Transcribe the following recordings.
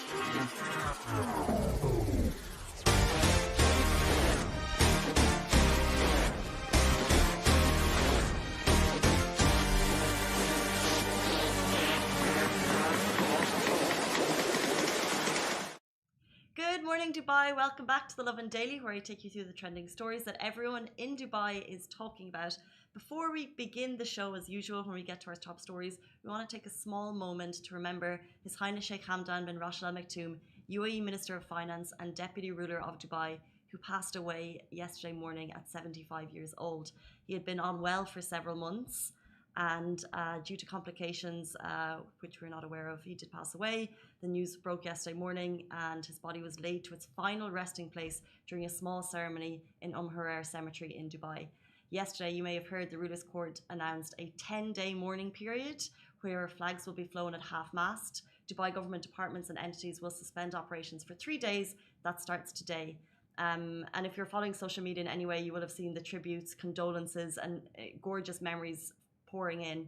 Good morning, Dubai. Welcome back to the Lovin Daily, where I take you through the trending stories that everyone in Dubai is talking about. Before we begin the show, as usual, when we get to our top stories, we want to take a small moment to remember His Highness Sheikh Hamdan bin Rashid Al Maktoum, UAE Minister of Finance and Deputy Ruler of Dubai, who passed away yesterday morning at 75 years old. He had been unwell for several months, and due to complications which we're not aware of, he did pass away. The news broke yesterday morning, and his body was laid to its final resting place during a small ceremony in Harar Cemetery in Dubai. Yesterday, you may have heard the Ruler's Court announced a 10-day mourning period where flags will be flown at half-mast. Dubai government departments and entities will suspend operations for 3 days. That starts today. And if you're following social media in any way, you will have seen the tributes, condolences, and gorgeous memories pouring in,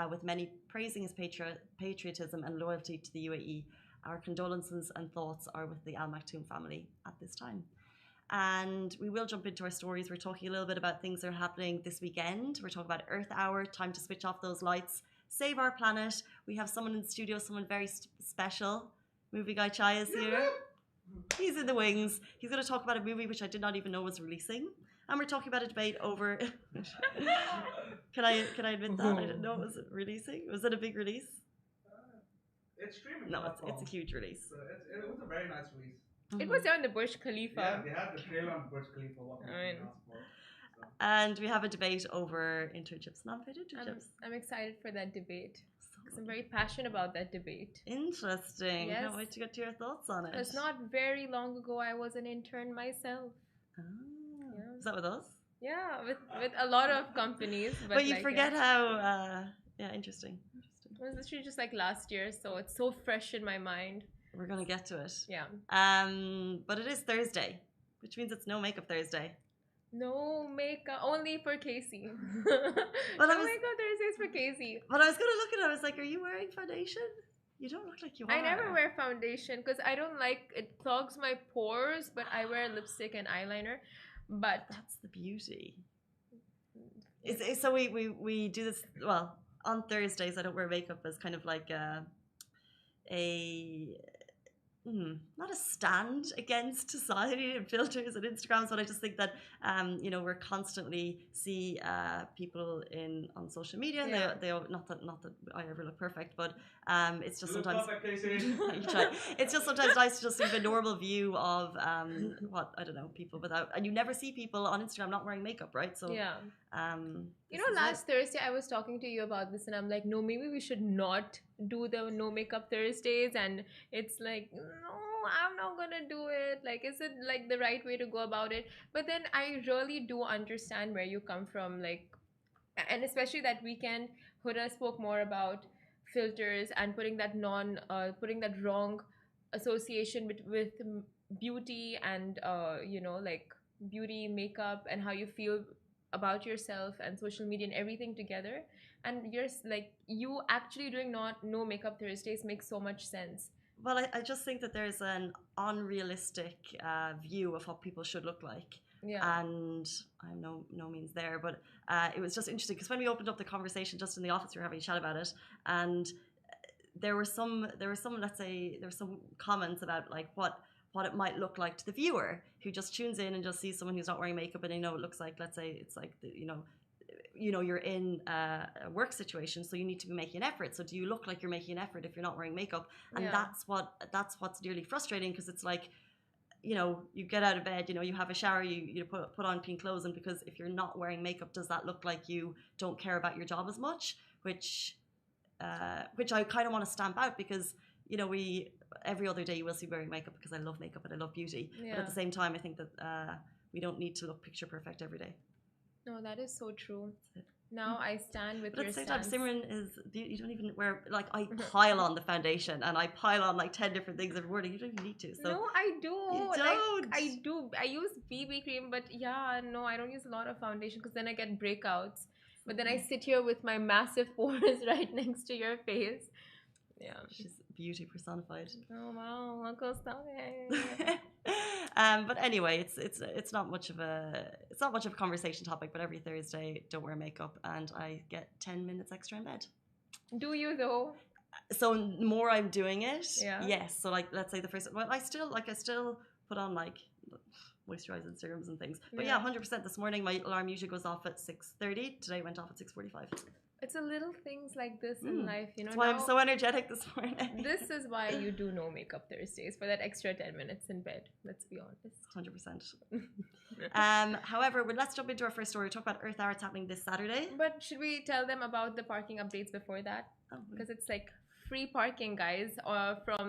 with many praising his patriotism and loyalty to the UAE. Our condolences and thoughts are with the Al Maktoum family at this time. And we will jump into our stories. We're talking a little bit about things that are happening this weekend. We're talking about Earth Hour, time to switch off those lights, save our planet. We have someone in the studio, someone very special. Movie guy Chai is here. He's in the wings. He's going to talk about a movie which I did not even know was releasing. And we're talking about a debate over... Can I admit that? I didn't know it was releasing. Was it a big release? It's streaming. No, it's a huge release. It was a very nice release. It was on the Burj Khalifa. Yeah, they had the trailer on Burj Khalifa. And we have a debate over internships and unpaid internships. I'm excited for that debate. Because I'm very passionate about that debate. Interesting. Yes. Can't wait to get your thoughts on it. Because not very long ago, I was an intern myself. Oh. Yeah. Is that with us? Yeah, with a lot of companies. But you forget how... interesting. It was literally just like last year, so it's so fresh in my mind. We're going to get to it. Yeah. But it is Thursday, which means it's No Makeup Thursday. No makeup, only for Casey. But no makeup Thursdays for Casey. But I was going to look at it, I was like, are you wearing foundation? You don't look like you are. I never wear foundation because I don't like, it clogs my pores, but I wear lipstick and eyeliner. But that's the beauty. So we do this, well, on Thursdays I don't wear makeup as kind of like not a stand against society and filters and Instagrams, but I just think that we're constantly see people on social media. Yeah. They not that I ever look perfect, but it's just You sometimes look perfect, it's just sometimes nice to just see the normal view of people without, and you never see people on Instagram not wearing makeup, right? So yeah. Last Thursday I was talking to you about this and I'm like, no, maybe we should not do the no makeup Thursdays, and it's like, no, I'm not gonna do it. Like, is it like the right way to go about it? But then I really do understand where you come from, like, and especially that weekend Huda spoke more about filters and putting that wrong association with beauty and like beauty, makeup, and how you feel about yourself and social media and everything together. And you're like, you actually doing no makeup Thursdays makes so much sense. Well, I just think that there's an unrealistic view of what people should look like. Yeah. And I'm no means there, but it was just interesting because when we opened up the conversation just in the office, we were having a chat about it, and there were some comments about like what it might look like to the viewer who just tunes in and just sees someone who's not wearing makeup, and it looks like, let's say it's like you're in a work situation, so you need to be making an effort. So do you look like you're making an effort if you're not wearing makeup? And Yeah. that's what's nearly frustrating, because it's like, you get out of bed, you have a shower, you put on clean clothes, and because if you're not wearing makeup, does that look like you don't care about your job as much? Which I kind of want to stamp out, because every other day you will see me wearing makeup because I love makeup and I love beauty. Yeah. But at the same time, I think that we don't need to look picture perfect every day. No, that is so true. Now I stand with But your at the same time, stance. Simran you don't even wear, like, I pile on the foundation and I pile on like 10 different things every morning. You don't even need to. So No, I do. You Like, don't. I do. I use BB cream, but yeah, no, I don't use a lot of foundation because then I get breakouts. But then I sit here with my massive pores right next to your face. Yeah. She's beauty personified. Oh wow, Uncle stop it. But anyway, it's not much of a conversation topic. But every Thursday, don't wear makeup, and I get 10 minutes extra in bed. Do you though? So more I'm doing it, Yeah. yes. So like, let's say the first, well, I still put on like moisturizing serums and things. But yeah, 100%. This morning my alarm usually goes off at 6:30. Today it went off at 6:45. It's a little things like this in life, you know. That's why I'm so energetic this morning. This is why you do no makeup Thursdays, for that extra 10 minutes in bed. Let's be honest. 100%. However, let's jump into our first story. Talk about Earth Hour. It's happening this Saturday. But should we tell them about the parking updates before that? Because it's like free parking, guys. From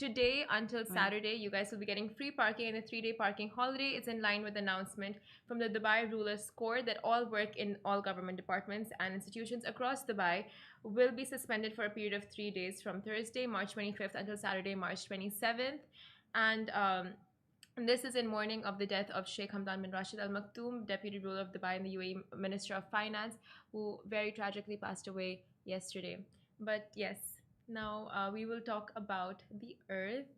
today until Saturday, you guys will be getting free parking, and the 3-day parking holiday is in line with the announcement from the Dubai Rulers Court that all work in all government departments and institutions across Dubai will be suspended for a period of 3 days from Thursday, March 25th until Saturday, March 27th. And this is in mourning of the death of Sheikh Hamdan bin Rashid Al Maktoum, Deputy Ruler of Dubai and the UAE Minister of Finance, who very tragically passed away yesterday. But yes, now we will talk about the Earth,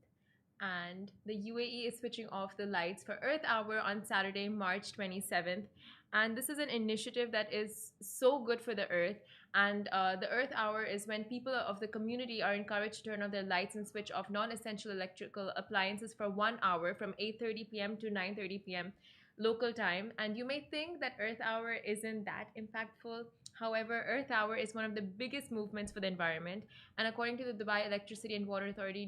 and the UAE is switching off the lights for Earth Hour on Saturday, March 27th. And this is an initiative that is so good for the Earth. And the Earth Hour is when people of the community are encouraged to turn on their lights and switch off non-essential electrical appliances for 1 hour from 8:30 p.m. to 9:30 p.m. local time. And you may think that Earth Hour isn't that impactful. However, Earth Hour is one of the biggest movements for the environment. And according to the Dubai Electricity and Water Authority,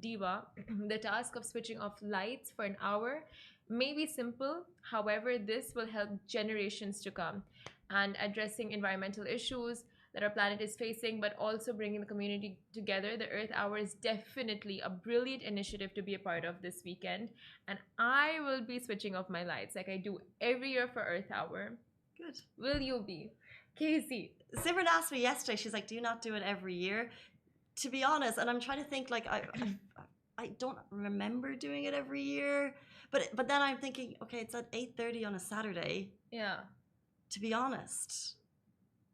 DEWA, the task of switching off lights for an hour may be simple. However, this will help generations to come, and addressing environmental issues that our planet is facing, but also bringing the community together. The Earth Hour is definitely a brilliant initiative to be a part of this weekend. And I will be switching off my lights like I do every year for Earth Hour. Good. Will you be? Casey. Simran asked me yesterday, she's like, do you not do it every year? To be honest, and I'm trying to think, like, I don't remember doing it every year. But then I'm thinking, okay, it's at 8:30 on a Saturday. Yeah. To be honest,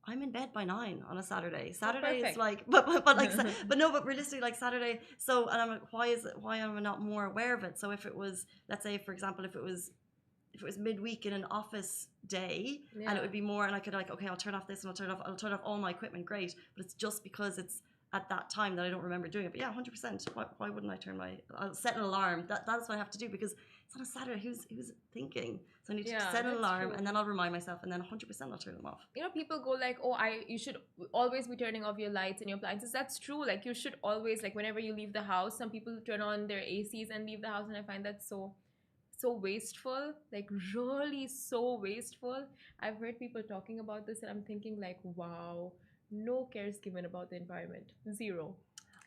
I'm in bed by 9 on a Saturday. Saturday is like, but realistically, like Saturday. So, and I'm like, why am I not more aware of it? So if it was, let's say, for example, if it was midweek in an office day, and it would be more, and I could like, okay, I'll turn off this and I'll turn off all my equipment. Great, but it's just because it's at that time that I don't remember doing it. But yeah, 100%. Why wouldn't I I'll set an alarm. That's what I have to do, because it's on a Saturday. Who's thinking? So I need to set an alarm, and then I'll remind myself, and then 100% I'll turn them off. You know, people go like, oh, you should always be turning off your lights and your appliances. That's true. Like, you should always, like, whenever you leave the house, some people turn on their ACs and leave the house, and I find that so wasteful, like really so wasteful. I've heard people talking about this, and I'm thinking like, wow, no cares given about the environment. Zero.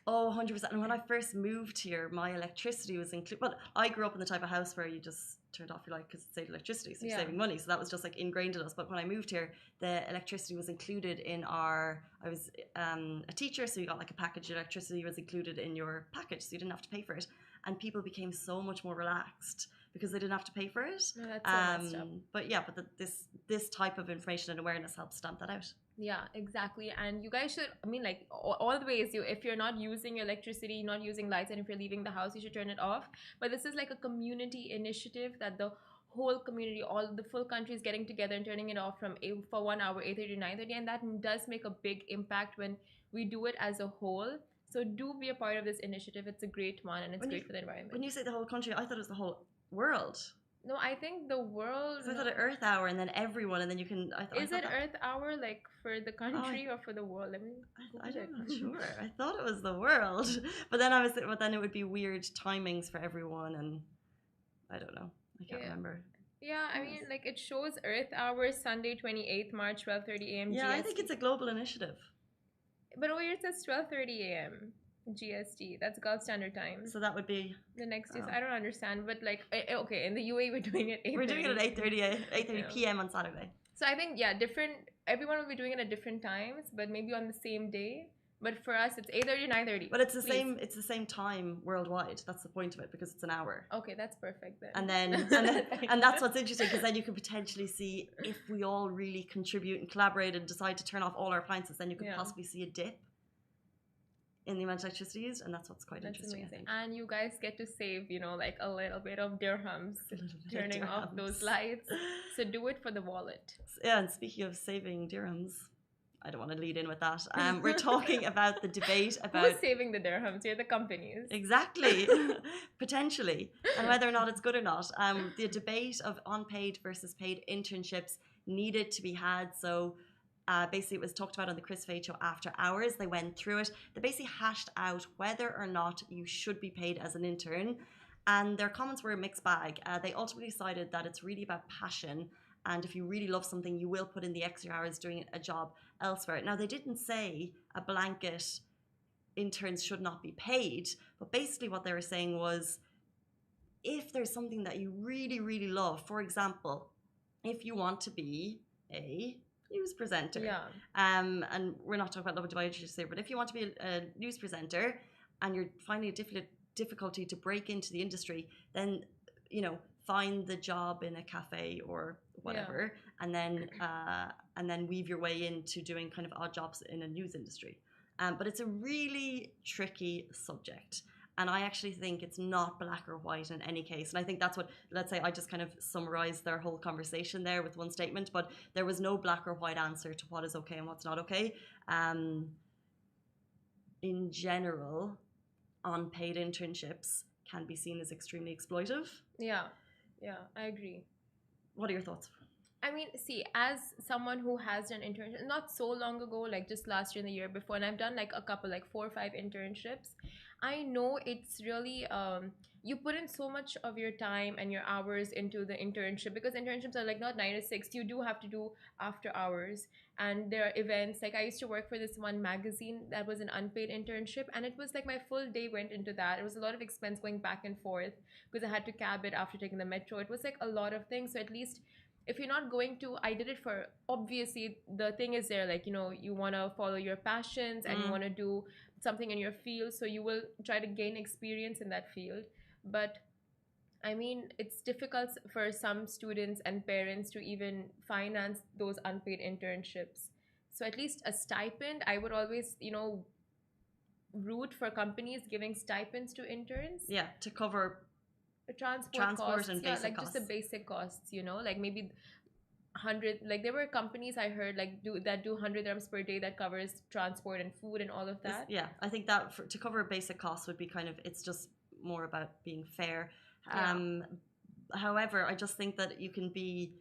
Oh, 100%. And when I first moved here, my electricity was included. Well, I grew up in the type of house where you just turned off your light because it saved electricity, so you're saving money. So that was just like ingrained in us. But when I moved here, the electricity was included in I was a teacher, so you got like a package. Electricity was included in your package, so you didn't have to pay for it. And people became so much more relaxed because they didn't have to pay for it. No, that's so messed up. But yeah, but this type of information and awareness helps stamp that out. Yeah, exactly. And you guys should, I mean, like, always, if you're not using electricity, not using lights, and if you're leaving the house, you should turn it off. But this is like a community initiative that the whole community, all the full country is getting together and turning it off for 1 hour, 8:30 to 9:30. And that does make a big impact when we do it as a whole. So do be a part of this initiative. It's a great one, and it's great for the environment. When you say the whole country, I thought it was the whole world. No, I think the world. So I thought Earth Hour, and then everyone, and then you can. Is it Earth Hour like for the country or for the world? I mean, I'm not sure. I thought it was the world, but then it would be weird timings for everyone, and I don't know. I can't remember. Yeah, I mean, like, it shows Earth Hour Sunday, 28th March, 12:30 a.m. Yeah, GST. I think it's a global initiative. But over here it says 12:30 a.m. GST. That's Gulf Standard Time. So that would be the next is I don't understand, but like, okay, in the UAE we're doing it 8:30. We're doing it at 8:30 p.m. on Saturday. So I think everyone will be doing it at different times, but maybe on the same day. But for us it's 8:30 to 9:30. But it's the same time worldwide. That's the point of it, because it's an hour. Okay, that's perfect then. And that's what's interesting, because then you could potentially see if we all really contribute and collaborate and decide to turn off all our appliances, then you could possibly see a dip in the amount of electricity used, and that's what's quite That's interesting. amazing. I think. And you guys get to save, like a little bit of dirhams A little bit of turning off those dirhams. lights. So do it for the wallet. Yeah, and speaking of saving dirhams, I don't want to lead in with that. We're talking about the debate about Who's saving the dirhams? You're the companies. exactly, potentially, and whether or not it's good or not. The debate of unpaid versus paid internships needed to be had. So basically, it was talked about on the Chris Fade show After Hours. They went through it. They basically hashed out whether or not you should be paid as an intern, and their comments were a mixed bag. They ultimately decided that it's really about passion. And if you really love something, you will put in the extra hours doing a job elsewhere. Now, they didn't say a blanket interns should not be paid, but basically what they were saying was if there's something that you really, really love, for example, if you want to be a news presenter, Yeah. and we're not talking about Lovin Dubai just here, but if you want to be a news presenter and you're finding a difficulty to break into the industry, then find the job in a cafe or whatever, and then weave your way into doing kind of odd jobs in a news industry. But it's a really tricky subject. And I actually think it's not black or white in any case. And I think that's what, let's say I just kind of summarized their whole conversation there with one statement, but there was no black or white answer to what is okay and what's not okay. In general, unpaid internships can be seen as extremely exploitive. Yeah, I agree. What are your thoughts? I mean, see, as someone who has done internship not so long ago, like just last year and the year before, and I've done like a couple, like 4 or 5 internships, I know it's really you put in so much of your time and your hours into the internship, because internships are like not 9 to 6. You do have to do after hours, and there are events. Like I used to work for this one magazine that was an unpaid internship, and it was like my full day went into that. It was a lot of expense going back and forth because I had to cab it after taking the metro. It was like a lot of things. So at least if you're not going to, I did it for, obviously the thing is there, like, you want to follow your passions and you want to do something in your field, so you will try to gain experience in that field. But I mean, it's difficult for some students and parents to even finance those unpaid internships. So at least a stipend, I would always, root for companies giving stipends to interns. Yeah, to cover Transport costs, and basic like costs. just the basic costs, like maybe 100, like there were companies I heard like do 100 dirhams per day that covers transport and food and all of that. Yeah, I think that to cover basic costs would be kind of, it's just more about being fair. However, I just think that you can be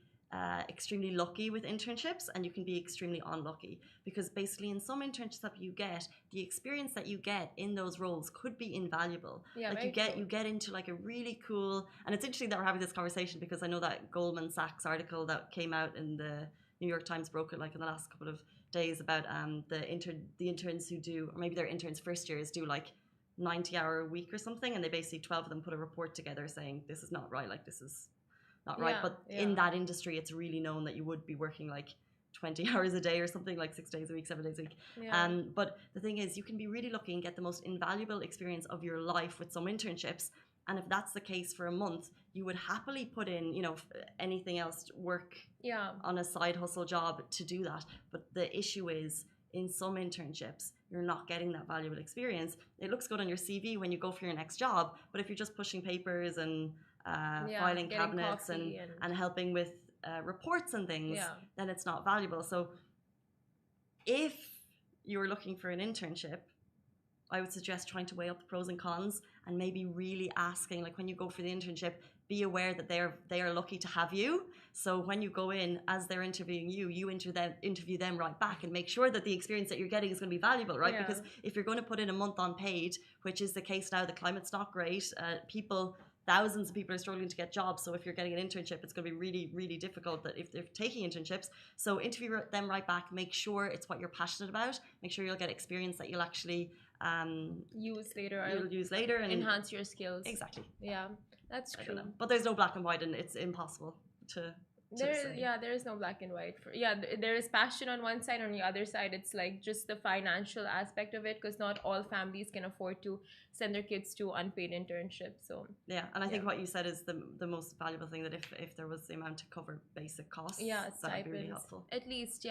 extremely lucky with internships and you can be extremely unlucky, because basically in some internships that you get, the experience that you get in those roles could be invaluable. Yeah, like you get into like a really cool, and it's interesting that we're having this conversation because I know that Goldman Sachs article that came out in the New York Times broke it like in the last couple of days about the interns who do, or maybe their interns first years do like 90-hour a week or something, and they basically 12 of them put a report together saying this is not right, like this is not right. But in that industry, it's really known that you would be working like 20 hours a day or something, like 6 days a week, 7 days a week. But the thing is, you can be really lucky and get the most invaluable experience of your life with some internships. And if that's the case for a month, you would happily put in, anything else, work on a side hustle job to do that. But the issue is, in some internships, you're not getting that valuable experience. It looks good on your CV when you go for your next job, but if you're just pushing papers and filing cabinets and helping with reports and things, then it's not valuable. So if you're looking for an internship, I would suggest trying to weigh up the pros and cons, and maybe really asking, like when you go for the internship, be aware that they are lucky to have you. So when you go in, as they're interviewing you, you interview them right back and make sure that the experience that you're getting is going to be valuable, right? Because if you're going to put in a month unpaid, which is the case now, the climate's not great. Thousands of people are struggling to get jobs. So if you're getting an internship, it's going to be really, really difficult that if they're taking internships. So interview them right back. Make sure it's what you're passionate about. Make sure you'll get experience that you'll actually use later. You'll use later and enhance your skills. Exactly. Yeah, that's true. But there's no black and white, and it's impossible to there is no black and white. There is passion on one side. On the other side, it's like just the financial aspect of it, because not all families can afford to send their kids to unpaid internships. So and I think what you said is the most valuable thing, that if there was the amount to cover basic costs, that would be really helpful. At least,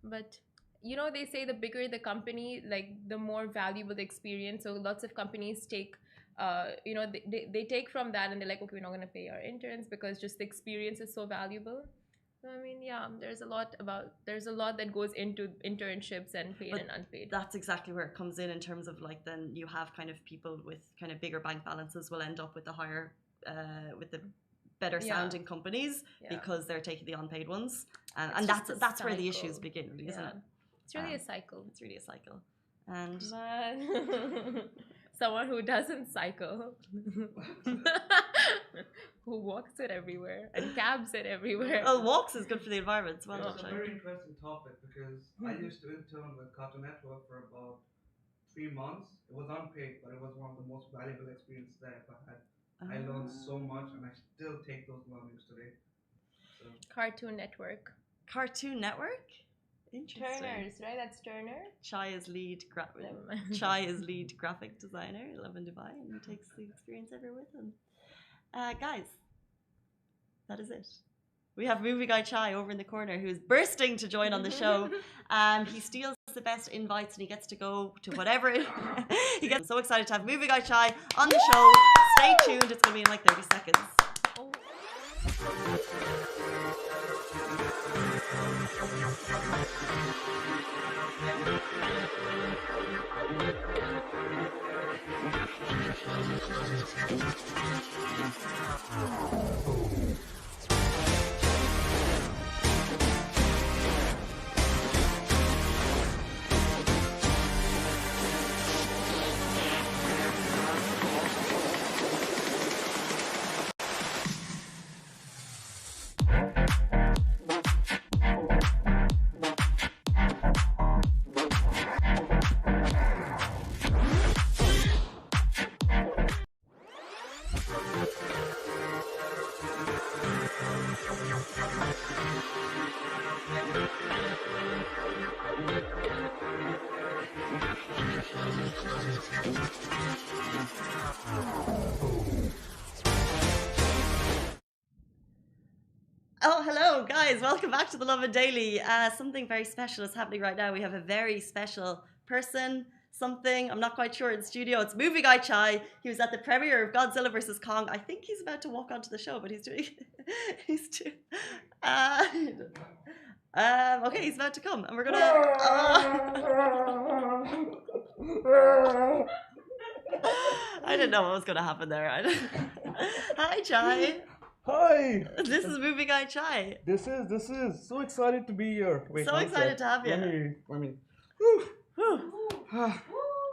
but you know, they say the bigger the company, like the more valuable the experience. So lots of companies take, you know, they take from that and they're like, okay, we're not going to pay our interns because just the experience is so valuable. So I mean, yeah, there's a lot that goes into internships and paid But and unpaid. that's exactly where it comes in terms of like, then you have kind of people with kind of bigger bank balances will end up with the higher, with the better sounding companies because they're taking the unpaid ones. And that's where the issues begin, really, isn't it? It's really a cycle. It's really a cycle. And someone who doesn't cycle, who walks it everywhere and cabs it everywhere. Well, walks is good for the environment as well. It's a very interesting topic because I used to intern with Cartoon Network for about 3 months. It was unpaid, but it was one of the most valuable experiences that I ever had. I learned so much, and I still take those learnings today. So. Cartoon Network. Cartoon Network? Interesting. Turner's, right? That's Turner. Chai is lead graphic designer, Lovin Dubai, and he takes the experience everywhere with him. Guys, that is it. We have movie guy Chai over in the corner who's bursting to join on the show. He steals the best invites and he gets to go to whatever he gets. So excited to have movie guy Chai on the show. Stay tuned. It's going to be in like 30 seconds. Oh, hello, guys. Welcome back to the Lovin Daily. Something very special is happening right now. We have a very special person, I'm not quite sure, in studio. It's movie guy Chai. He was at the premiere of Godzilla vs. Kong. I think he's about to walk onto the show, but he's doing... okay, he's about to come, and we're going to... I didn't know what was going to happen there. Hi, Chai. Hi! This is movie guy Chai. This is so excited to be here. Wait, so excited to have you. Let me.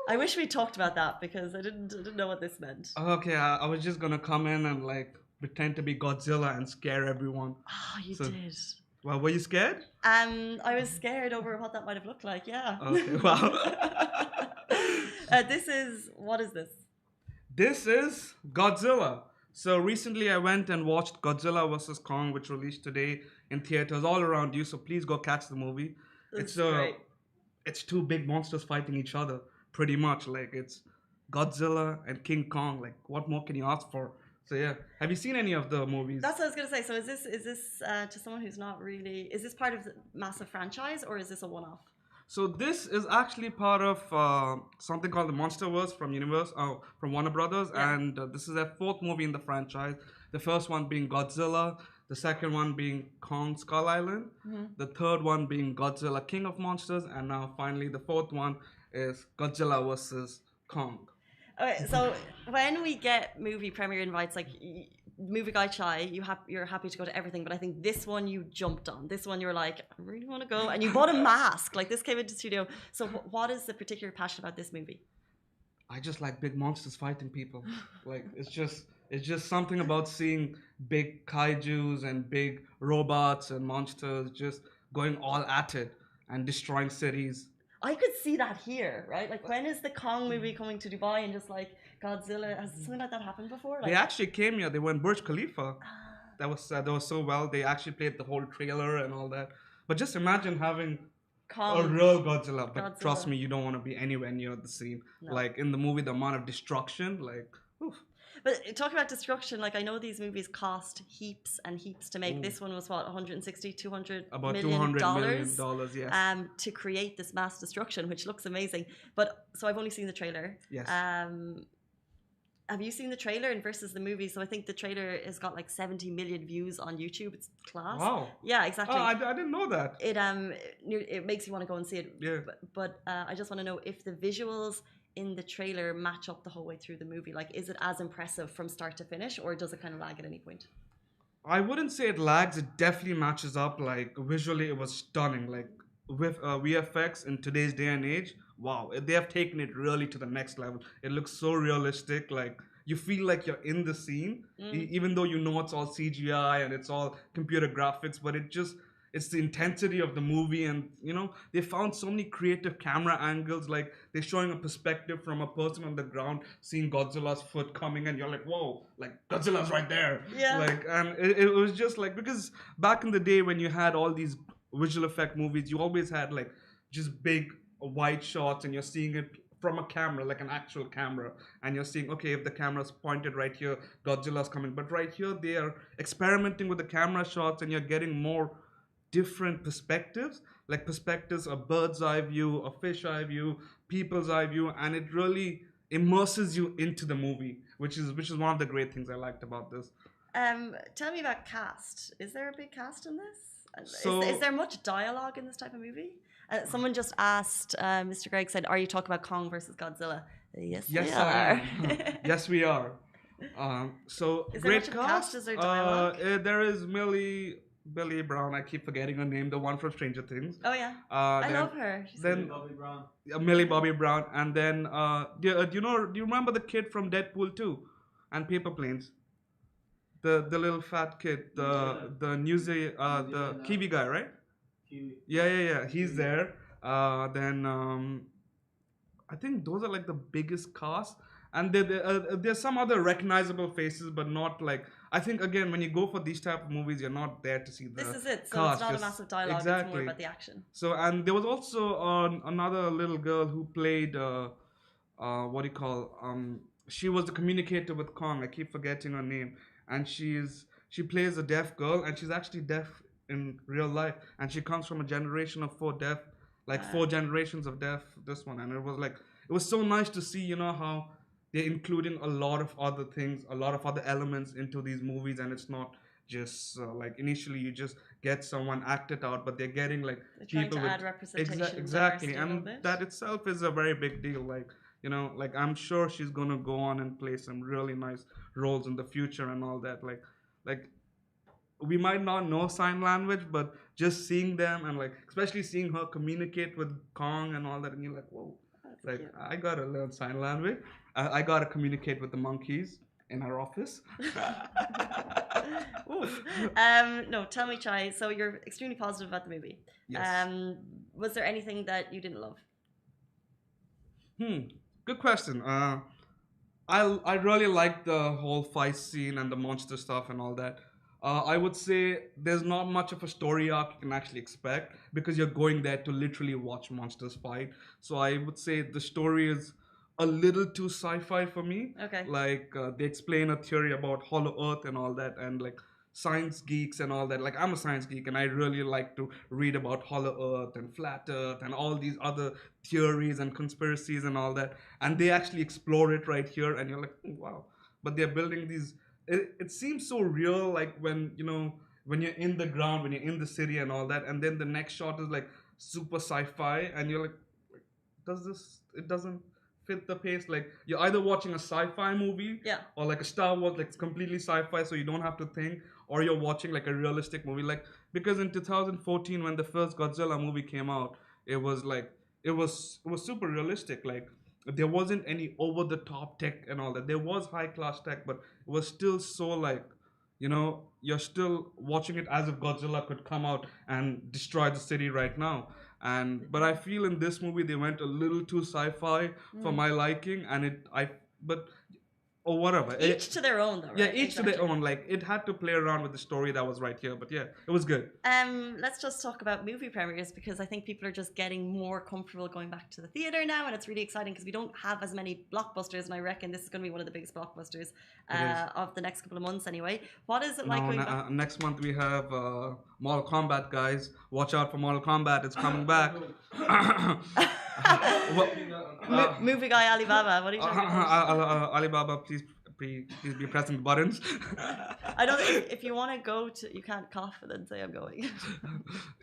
I wish we talked about that because I didn't know what this meant. Okay, I was just gonna come in and like pretend to be Godzilla and scare everyone. Oh, you did. Well, were you scared? I was scared over what that might have looked like. Yeah. Okay. Wow. What is this? This is Godzilla. So recently I went and watched Godzilla vs. Kong, which released today in theaters all around you. So please go catch the movie. Great. It's two big monsters fighting each other, pretty much. Like it's Godzilla and King Kong. Like what more can you ask for? So yeah, have you seen any of the movies? That's what I was gonna say. So is this to someone who's not really? Is this part of the massive franchise or is this a one-off? So this is actually part of something called the Monsterverse from Warner Brothers, and this is their fourth movie in the franchise. The first one being Godzilla, the second one being Kong Skull Island, the third one being Godzilla King of Monsters, and now finally the fourth one is Godzilla vs. Kong. Okay, so when we get movie premiere invites, like movie guy Chai, you're happy to go to everything, but I think this one you jumped on. This one you're like, I really want to go, and you bought a mask. Like this came into studio. So what is the particular passion about this movie? I just like big monsters fighting people. Like it's just something about seeing big kaijus and big robots and monsters just going all at it and destroying cities. I could see that here, right? Like when is the Kong movie coming to Dubai and just like Godzilla? Has something like that happened before? Like, they actually came here. They went Burj Khalifa. That was so well. They actually played the whole trailer and all that. But just imagine having Kong, a real Godzilla. But trust me, you don't want to be anywhere near the scene. No. Like in the movie, the amount of destruction, like. Oof. But talking about destruction, like I know these movies cost heaps and heaps to make. This one was what, 160, 200 About million $200 dollars million, yes. to create this mass destruction, which looks amazing. But so I've only seen the trailer. Yes. Have you seen the trailer and versus the movie? So I think the trailer has got like 70 million views on YouTube. It's class. Wow. Yeah, exactly. Oh, I didn't know that. It makes you want to go and see it. Yeah. But I just want to know if the visuals in the trailer match up the whole way through the movie. Like, is it as impressive from start to finish, or does it kind of lag at any point? I wouldn't say it lags. It definitely matches up. Like visually, it was stunning. Like with VFX in today's day and age, wow, they have taken it really to the next level. It looks so realistic. Like you feel like you're in the scene, even though you know it's all CGI and it's all computer graphics. But it's the intensity of the movie, and they found so many creative camera angles. Like they're showing a perspective from a person on the ground seeing Godzilla's foot coming, and you're like, whoa, like Godzilla's right there. Yeah. Like, and it was just like, because back in the day when you had all these visual effect movies, you always had like just big wide shots, and you're seeing it from a camera, like an actual camera, and you're seeing, okay, if the camera's pointed right here, Godzilla's coming. But right here, they are experimenting with the camera shots, and you're getting more different perspectives, like perspectives, a bird's eye view, a fish eye view, people's eye view, and it really immerses you into the movie, which is one of the great things I liked about this. Tell me about cast. Is there a big cast in this? So, is there much dialogue in this type of movie? Someone just asked, Mr. Greg said, are you talking about Kong versus Godzilla? Yes, we I are. am. Yes, we are. So Is there great much of cast? Is there dialogue? There is Billy Brown. I keep forgetting her name. The one from Stranger Things. Oh yeah, I love her. Then Millie Bobby Brown, and then do you remember the kid from Deadpool 2 and Paper Planes? The little fat kid, the Kiwi guy, right? Kiwi. Yeah. He's there. Then I think those are like the biggest cast, and there's some other recognizable faces, but not like. I think again, when you go for these type of movies, you're not there to see the This is it. So cast, it's not a just- massive dialogue. Exactly. It's more about the action. So, and there was also another little girl who played what do you call she was the communicator with Kong. I keep forgetting her name, and she plays a deaf girl, and she's actually deaf in real life, and she comes from a generation of four deaf, like 4 generations of deaf. This one, and it was so nice to see, how they're including a lot of other things, a lot of other elements into these movies, and it's not just like initially you just get someone acted out, but they're getting like They're trying people to with add representation. exactly, diversity a little and bit. that itself is a very big deal. Like like I'm sure she's gonna go on and play some really nice roles in the future and all that. Like we might not know sign language, but just seeing them and like especially seeing her communicate with Kong and all that, and you're like, whoa. That's Like cute. I gotta learn sign language. I gotta communicate with the monkeys in our office. Oof. No, tell me, Chai. So you're extremely positive about the movie. Yes. Was there anything that you didn't love? Good question. I really like the whole fight scene and the monster stuff and all that. I would say there's not much of a story arc you can actually expect because you're going there to literally watch monsters fight. So I would say the story is a little too sci-fi for me. Okay. Like they explain a theory about Hollow Earth and all that, and like science geeks and all that. Like I'm a science geek and I really like to read about Hollow Earth and Flat Earth and all these other theories and conspiracies and all that. And they actually explore it right here, and you're like, "Oh, wow." But they're building these. It seems so real, like when when you're in the ground, when you're in the city and all that, and then the next shot is like super sci-fi, and you're like, it doesn't fit the pace. Like you're either watching a sci-fi movie, Yeah. or like a Star Wars, like it's completely sci-fi, so you don't have to think, or you're watching like a realistic movie. Like because in 2014 when the first Godzilla movie came out, it was super realistic. Like there wasn't any over the top tech and all that. There was high class tech, but it was still so like you're still watching it as if Godzilla could come out and destroy the city right now. But I feel in this movie they went a little too sci-fi for my liking, and but or whatever. Each to their own, though, right? Yeah, each to their Exactly. own. Like, it had to play around with the story that was right here. But yeah, it was good. Let's just talk about movie premieres, because I think people are just getting more comfortable going back to the theater now, and it's really exciting because we don't have as many blockbusters, and I reckon this is going to be one of the biggest blockbusters of the next couple of months anyway. What is it like Now, going back? next month we have Mortal Kombat, guys. Watch out for Mortal Kombat. It's coming back. Movie guy Alibaba, what are you talking about? Alibaba, please be pressing the buttons. I don't. If you want to go to, you can't cough and then say I'm going.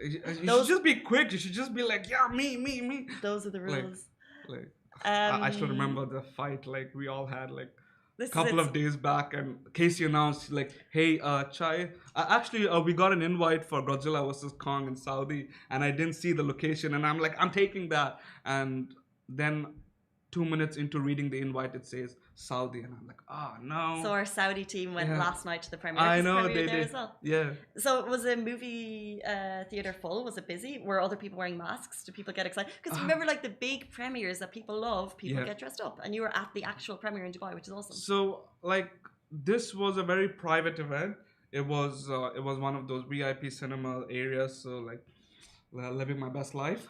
You should just be quick. You should just be like, yeah, me. Those are the rules. Like, I still remember the fight like we all had like a couple of days back, and Casey announced like, hey, Chai, actually we got an invite for Godzilla vs. Kong in Saudi, and I didn't see the location, and I'm like, I'm taking that, and then 2 minutes into reading the invite, it says Saudi, and I'm like, oh no. So our Saudi team went last night to the premiere. I know Premiere they there did. as well. Yeah. So was the movie theater full? Was it busy? Were other people wearing masks? Did people get excited? Because remember, like the big premieres that people love, people get dressed up, and you were at the actual premiere in Dubai, which is awesome. So like this was a very private event. It was one of those VIP cinema areas. So like living my best life.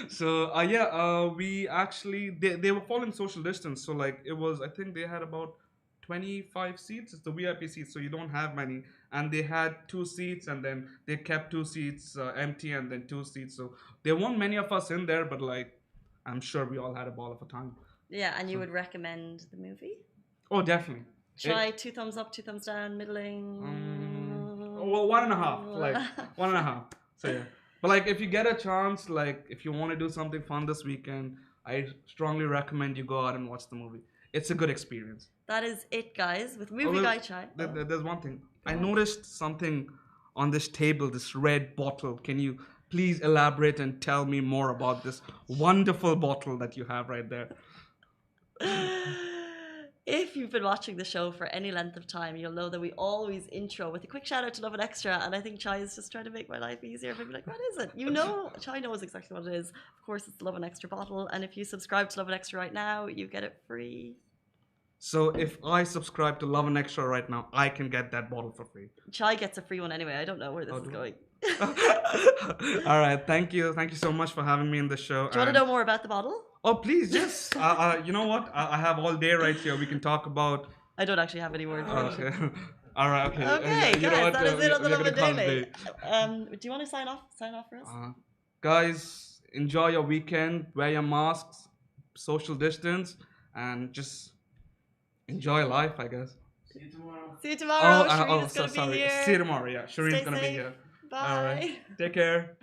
So we actually they were following social distance. So like it was, I think they had about 25 seats. It's the VIP seats, so you don't have many. And they had 2 seats, and then they kept 2 seats empty, and then 2 seats. So there weren't many of us in there, but like I'm sure we all had a ball of a time. Yeah, and you would recommend the movie? Oh, definitely. Try 2 thumbs up, 2 thumbs down, middling. Well, 1.5, like 1.5. So yeah. But like, if you get a chance, like if you want to do something fun this weekend, I strongly recommend you go out and watch the movie. It's a good experience. That is it, guys, with Movie Guy Chai. There's one thing. I noticed something on this table, this red bottle. Can you please elaborate and tell me more about this wonderful bottle that you have right there? If you've been watching the show for any length of time, you'll know that we always intro with a quick shout out to Lovin Extra, and I think Chai is just trying to make my life easier. Maybe like, what is it? You know, Chai knows exactly what it is. Of course, it's the Lovin Extra bottle, and if you subscribe to Lovin Extra right now, you get it free. So if I subscribe to Lovin Extra right now, I can get that bottle for free. Chai gets a free one anyway. I don't know where this is going. All right, thank you so much for having me in the show. Do you want to know more about the bottle? Oh, please, yes. You know what? I have all day right here. We can talk about. I don't actually have any words. Okay. All right. Okay. Okay, you know guys, what? that is it on the we're Lovin gonna call it Daily. a day. Do you want to sign off? Sign off for us? Guys, enjoy your weekend. Wear your masks, social distance, and just enjoy life, I guess. See you tomorrow. See you tomorrow. Shireen is so going to be sorry. here. See you tomorrow. Yeah, Shireen's Stay gonna be safe. here. Bye. All right. Take care.